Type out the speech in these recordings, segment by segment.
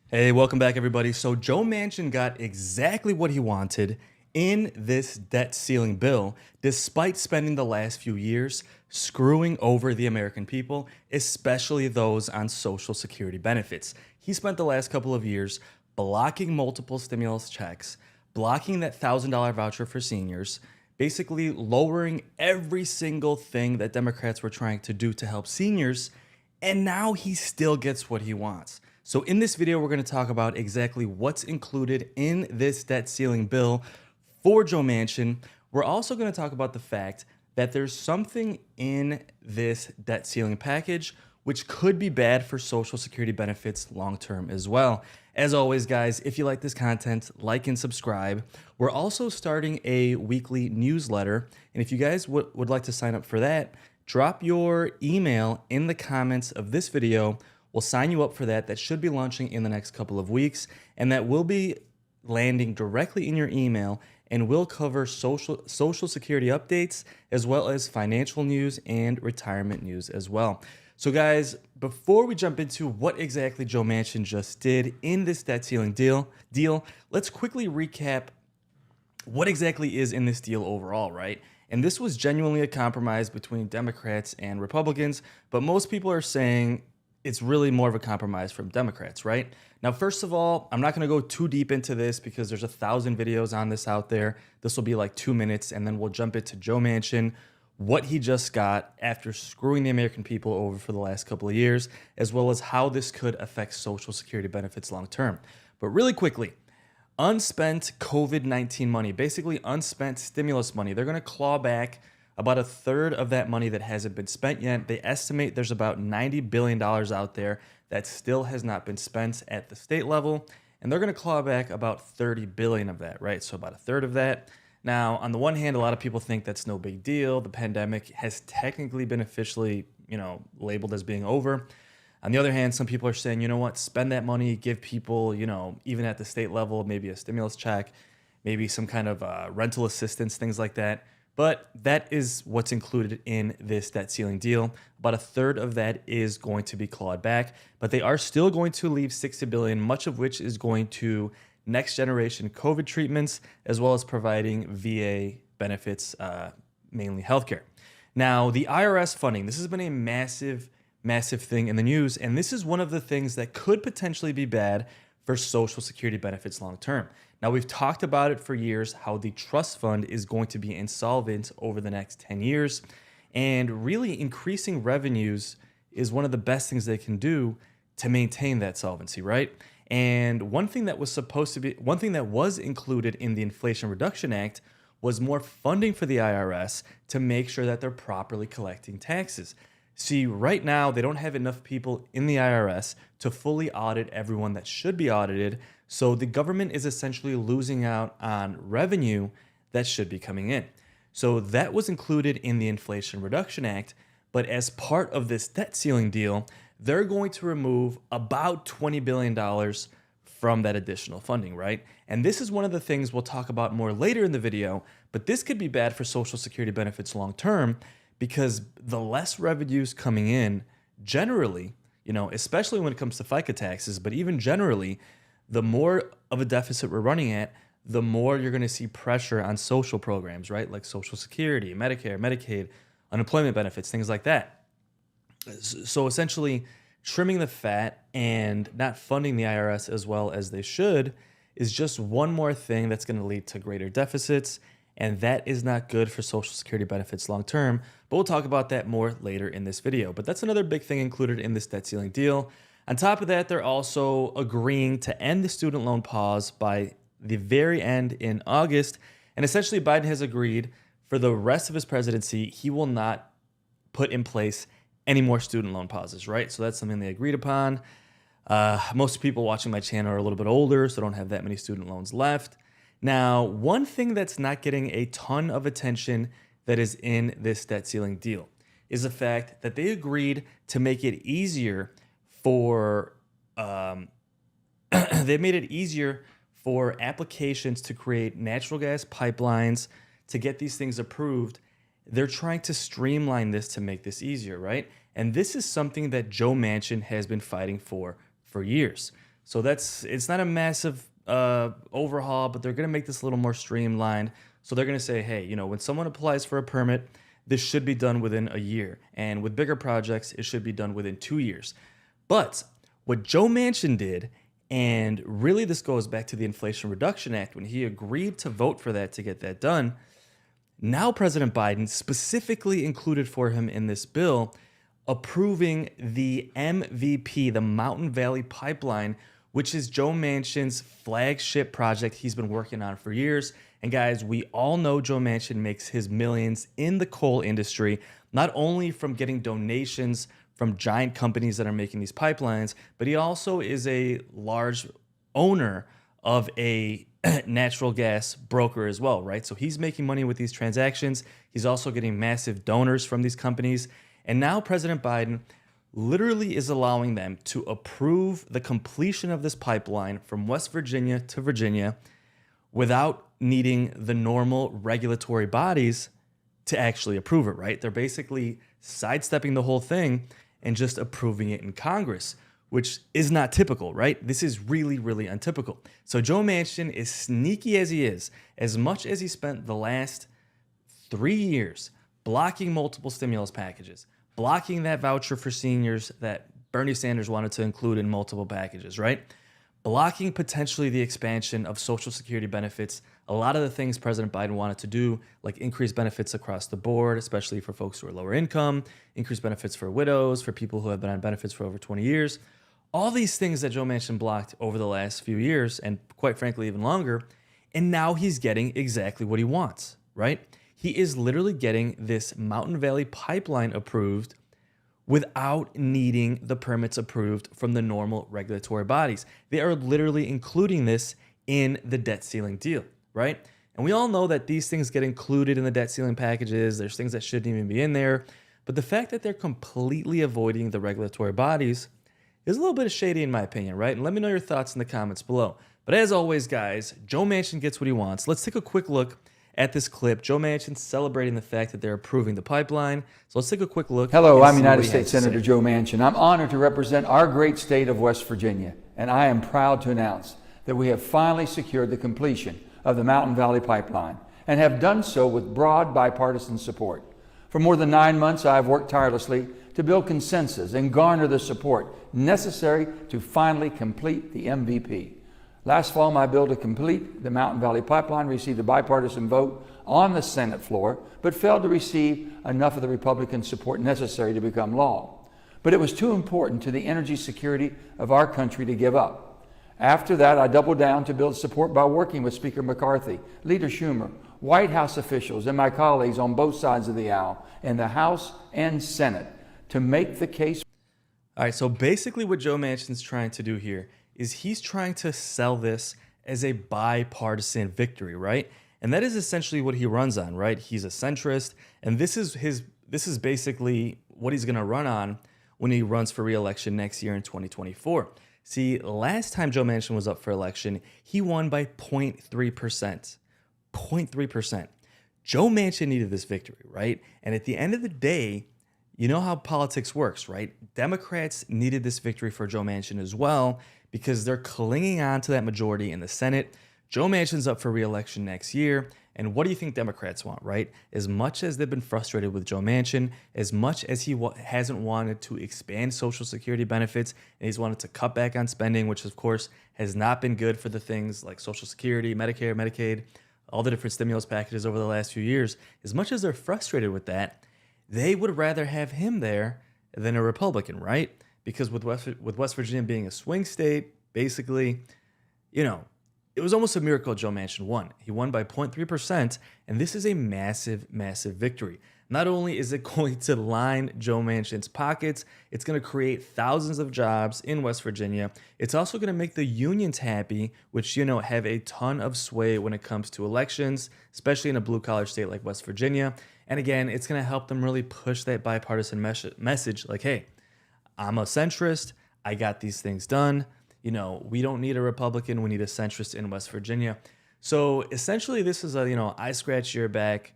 Hey, welcome back, everybody. So, Joe Manchin got exactly what he wanted in this debt ceiling bill, despite spending the last few years screwing over the American people, especially those on Social Security benefits. He spent the last couple of years blocking multiple stimulus checks, blocking that $1,000 voucher for seniors, basically lowering every single thing that Democrats were trying to do to help seniors, and now he still gets what he wants. So in this video, we're going to talk about exactly what's included in this debt ceiling bill for Joe Manchin. We're also going to talk about the fact that there's something in this debt ceiling package which could be bad for Social Security benefits long term as well. As always, guys, if you like this content, like and subscribe. We're also starting a weekly newsletter, and if you guys would like to sign up for that, drop your email in the comments of this video. We'll sign you up for that. That should be launching in the next couple of weeks, and that will be landing directly in your email and will cover social security updates as well as financial news and retirement news as well. So guys, before we jump into what exactly Joe Manchin just did in this debt ceiling deal, let's quickly recap what exactly is in this deal overall, right? And this was genuinely a compromise between Democrats and Republicans, but most people are saying it's really more of a compromise from Democrats, right? Now, first of all, I'm not going to go too deep into this because there's 1,000 videos on this out there. This will be like 2 minutes, and then we'll jump into Joe Manchin, what he just got after screwing the American people over for the last couple of years, as well as how this could affect Social Security benefits long term. But really quickly, unspent COVID-19 money, basically unspent stimulus money. They're going to claw back about a third of that money that hasn't been spent yet. They estimate there's about $90 billion out there that still has not been spent at the state level, and they're going to claw back about 30 billion of that, right? So about a third of that. Now, on the one hand, a lot of people think that's no big deal. The pandemic has technically been officially, labeled as being over. On the other hand, some people are saying, you know what, spend that money, give people, even at the state level, maybe a stimulus check, maybe some kind of rental assistance, things like that. But that is what's included in this debt ceiling deal. About a third of that is going to be clawed back, but they are still going to leave 60 billion, much of which is going to next generation COVID treatments, as well as providing VA benefits, mainly healthcare. Now, the IRS funding, this has been a massive thing in the news, and this is one of the things that could potentially be bad for Social Security benefits long term. Now, we've talked about it for years, how the trust fund is going to be insolvent over the next 10 years, and really increasing revenues is one of the best things they can do to maintain that solvency, right? And one thing that was included in the Inflation Reduction Act was more funding for the IRS to make sure that they're properly collecting taxes. See, right now, they don't have enough people in the IRS to fully audit everyone that should be audited. So the government is essentially losing out on revenue that should be coming in. So that was included in the Inflation Reduction Act. But as part of this debt ceiling deal, they're going to remove about $20 billion from that additional funding, right? And this is one of the things we'll talk about more later in the video, but this could be bad for Social Security benefits long term because the less revenues coming in generally, especially when it comes to FICA taxes, but even generally, the more of a deficit we're running at, the more you're going to see pressure on social programs, right? Like Social Security, Medicare, Medicaid, unemployment benefits, things like that. So essentially, trimming the fat and not funding the IRS as well as they should is just one more thing that's going to lead to greater deficits, and that is not good for Social Security benefits long term. But we'll talk about that more later in this video. But that's another big thing included in this debt ceiling deal. On top of that, they're also agreeing to end the student loan pause by the very end in August. And essentially, Biden has agreed for the rest of his presidency, he will not put in place any more student loan pauses, right? So that's something they agreed upon. Most people watching my channel are a little bit older, so don't have that many student loans left. Now, one thing that's not getting a ton of attention that is in this debt ceiling deal is the fact that they agreed to make it easier for they made it easier for applications to create natural gas pipelines to get these things approved. They're trying to streamline this to make this easier, right? And this is something that Joe Manchin has been fighting for years. So it's not a massive overhaul, but they're going to make this a little more streamlined. So they're going to say, hey, when someone applies for a permit, this should be done within a year. And with bigger projects, it should be done within 2 years. But what Joe Manchin did, and really this goes back to the Inflation Reduction Act, when he agreed to vote for that to get that done, now President Biden specifically included for him in this bill approving the MVP, the Mountain Valley Pipeline, which is Joe Manchin's flagship project he's been working on for years. And guys, we all know Joe Manchin makes his millions in the coal industry, not only from getting donations from giant companies that are making these pipelines, but he also is a large owner of a natural gas broker as well, right? So he's making money with these transactions. He's also getting massive donors from these companies. And now President Biden literally is allowing them to approve the completion of this pipeline from West Virginia to Virginia without needing the normal regulatory bodies to actually approve it, right? They're basically sidestepping the whole thing and just approving it in Congress, which is not typical, right? This is really, really untypical. So Joe Manchin, as sneaky as he is, as much as he spent the last 3 years blocking multiple stimulus packages, blocking that voucher for seniors that Bernie Sanders wanted to include in multiple packages, right? Blocking potentially the expansion of Social Security benefits, a lot of the things President Biden wanted to do, like increase benefits across the board, especially for folks who are lower income, increase benefits for widows, for people who have been on benefits for over 20 years. All these things that Joe Manchin blocked over the last few years, and quite frankly, even longer, and now he's getting exactly what he wants, right? He is literally getting this Mountain Valley Pipeline approved without needing the permits approved from the normal regulatory bodies. They are literally including this in the debt ceiling deal, right? And we all know that these things get included in the debt ceiling packages. There's things that shouldn't even be in there. But the fact that they're completely avoiding the regulatory bodies is a little bit shady in my opinion, right? And let me know your thoughts in the comments below. But as always, guys, Joe Manchin gets what he wants. Let's take a quick look at this clip. Joe Manchin celebrating the fact that they're approving the pipeline. So let's take a quick look. Hello, I'm United States Senator Joe Manchin. I'm honored to represent our great state of West Virginia, and I am proud to announce that we have finally secured the completion of the Mountain Valley Pipeline and have done so with broad bipartisan support. For more than 9 months, I have worked tirelessly to build consensus and garner the support necessary to finally complete the MVP. Last fall, my bill to complete the Mountain Valley Pipeline received a bipartisan vote on the Senate floor, but failed to receive enough of the Republican support necessary to become law. But it was too important to the energy security of our country to give up. After that, I doubled down to build support by working with Speaker McCarthy, Leader Schumer, White House officials, and my colleagues on both sides of the aisle in the House and Senate to make the case. All right, so basically what Joe Manchin's trying to do here is he's trying to sell this as a bipartisan victory, right? And that is essentially what he runs on, right? He's a centrist, and this is basically what he's going to run on when he runs for re-election next year in 2024. See, last time Joe Manchin was up for election, he won by 0.3%. 0.3%. Joe Manchin needed this victory, right? And at the end of the day, you know how politics works, right? Democrats needed this victory for Joe Manchin as well because they're clinging on to that majority in the Senate. Joe Manchin's up for re-election next year. And what do you think Democrats want, right? As much as they've been frustrated with Joe Manchin, as much as he hasn't wanted to expand Social Security benefits, and he's wanted to cut back on spending, which of course has not been good for the things like Social Security, Medicare, Medicaid, all the different stimulus packages over the last few years, as much as they're frustrated with that, they would rather have him there than a Republican, right? Because with West Virginia being a swing state, basically, it was almost a miracle Joe Manchin won. He won by 0.3%, and this is a massive, massive victory. Not only is it going to line Joe Manchin's pockets, it's going to create thousands of jobs in West Virginia. It's also going to make the unions happy, which, have a ton of sway when it comes to elections, especially in a blue-collar state like West Virginia. And again, it's going to help them really push that bipartisan message like, hey, I'm a centrist. I got these things done. We don't need a Republican. We need a centrist in West Virginia. So essentially, this is a, I scratch your back,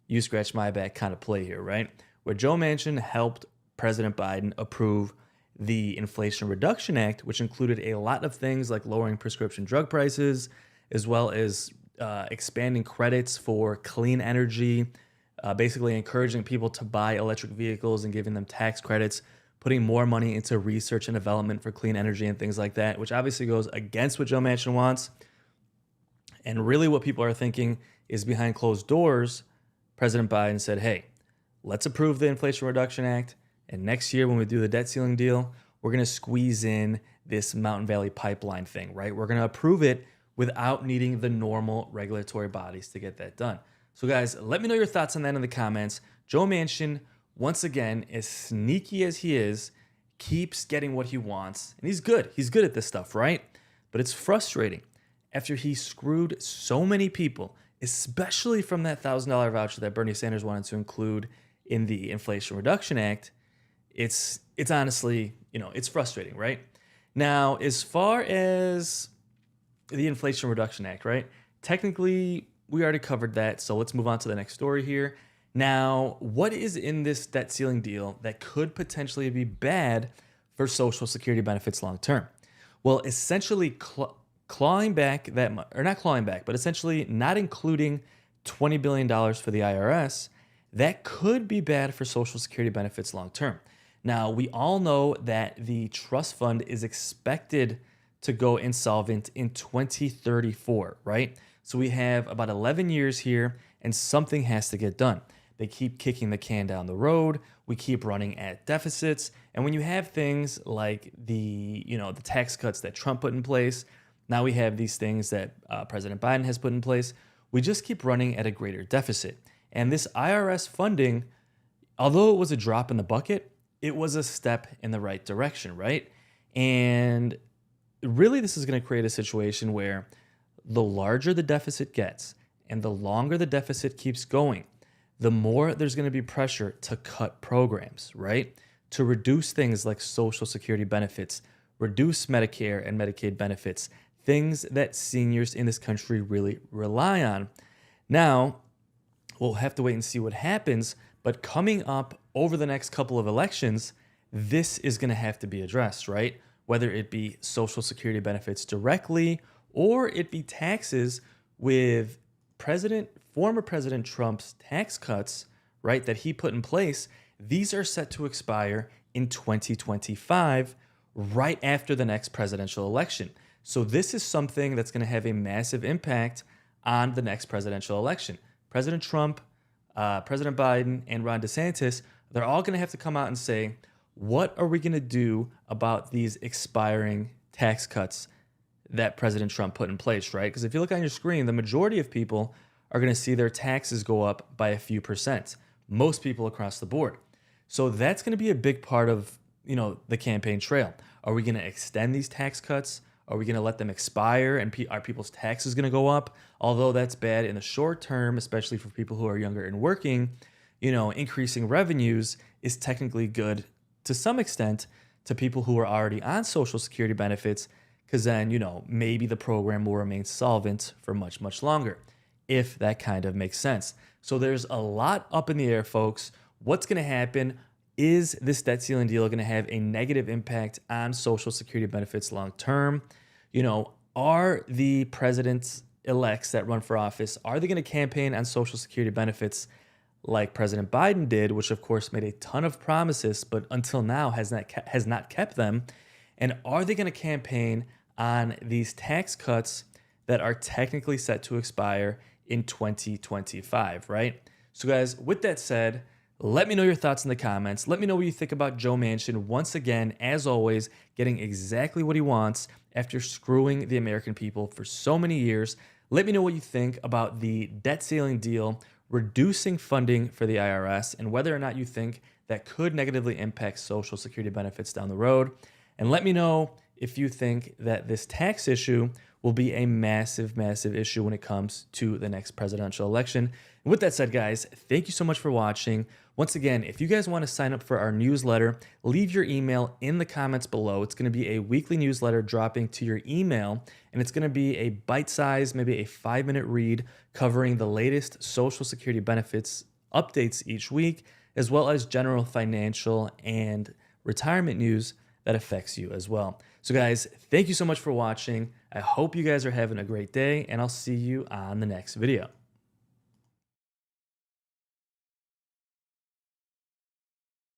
you scratch my back kind of play here, right? Where Joe Manchin helped President Biden approve the Inflation Reduction Act, which included a lot of things like lowering prescription drug prices, as well as expanding credits for clean energy, basically encouraging people to buy electric vehicles and giving them tax credits, putting more money into research and development for clean energy and things like that, which obviously goes against what Joe Manchin wants. And really what people are thinking is behind closed doors, President Biden said, hey, let's approve the Inflation Reduction Act. And next year when we do the debt ceiling deal, we're going to squeeze in this Mountain Valley Pipeline thing, right? We're going to approve it without needing the normal regulatory bodies to get that done. So guys, let me know your thoughts on that in the comments. Joe Manchin, once again, as sneaky as he is, keeps getting what he wants. And he's good. He's good at this stuff, right? But it's frustrating. After he screwed so many people, especially from that $1,000 voucher that Bernie Sanders wanted to include in the Inflation Reduction Act, it's honestly, it's frustrating, right? Now, as far as the Inflation Reduction Act, right? Technically, we already covered that, so let's move on to the next story here. Now, what is in this debt ceiling deal that could potentially be bad for Social Security benefits long term? Well, essentially clawing back that, or not clawing back, but essentially not including $20 billion for the IRS, that could be bad for Social Security benefits long term. Now, we all know that the trust fund is expected to go insolvent in 2034, right? So we have about 11 years here, and something has to get done. They keep kicking the can down the road. We keep running at deficits. And when you have things like the tax cuts that Trump put in place, now we have these things that President Biden has put in place. We just keep running at a greater deficit. And this IRS funding, although it was a drop in the bucket, it was a step in the right direction, right? And really, this is going to create a situation where the larger the deficit gets and the longer the deficit keeps going, the more there's going to be pressure to cut programs, right? To reduce things like Social Security benefits, reduce Medicare and Medicaid benefits, things that seniors in this country really rely on. Now, we'll have to wait and see what happens, but coming up over the next couple of elections, this is going to have to be addressed, right? Whether it be Social Security benefits directly or it be taxes with former President Trump's tax cuts, right, that he put in place. These are set to expire in 2025, right after the next presidential election. So this is something that's going to have a massive impact on the next presidential election. President Trump, President Biden, and Ron DeSantis, they're all going to have to come out and say, what are we going to do about these expiring tax cuts that President Trump put in place, right? Because if you look on your screen, the majority of people are going to see their taxes go up by a few percent. Most people across the board. So that's going to be a big part of, the campaign trail. Are we going to extend these tax cuts? Are we going to let them expire and are people's taxes going to go up? Although that's bad in the short term, especially for people who are younger and working, increasing revenues is technically good to some extent to people who are already on Social Security benefits, because then, maybe the program will remain solvent for much, much longer, if that kind of makes sense. So there's a lot up in the air, folks. What's going to happen? Is this debt ceiling deal going to have a negative impact on Social Security benefits long term? Are the presidents-elects that run for office, are they going to campaign on Social Security benefits like President Biden did, which of course made a ton of promises, but until now has not kept them? And are they going to campaign on these tax cuts that are technically set to expire in 2025, right? So guys, with that said, let me know your thoughts in the comments. Let me know what you think about Joe Manchin, once again, as always, getting exactly what he wants after screwing the American people for so many years. Let me know what you think about the debt ceiling deal, reducing funding for the IRS, and whether or not you think that could negatively impact Social Security benefits down the road. And let me know if you think that this tax issue will be a massive, massive issue when it comes to the next presidential election. And with that said, guys, thank you so much for watching. Once again, if you guys want to sign up for our newsletter, leave your email in the comments below. It's going to be a weekly newsletter dropping to your email, and it's going to be a bite-sized, maybe a 5-minute read covering the latest Social Security benefits updates each week, as well as general financial and retirement news that affects you as well. So guys, thank you so much for watching. I hope you guys are having a great day, and I'll see you on the next video.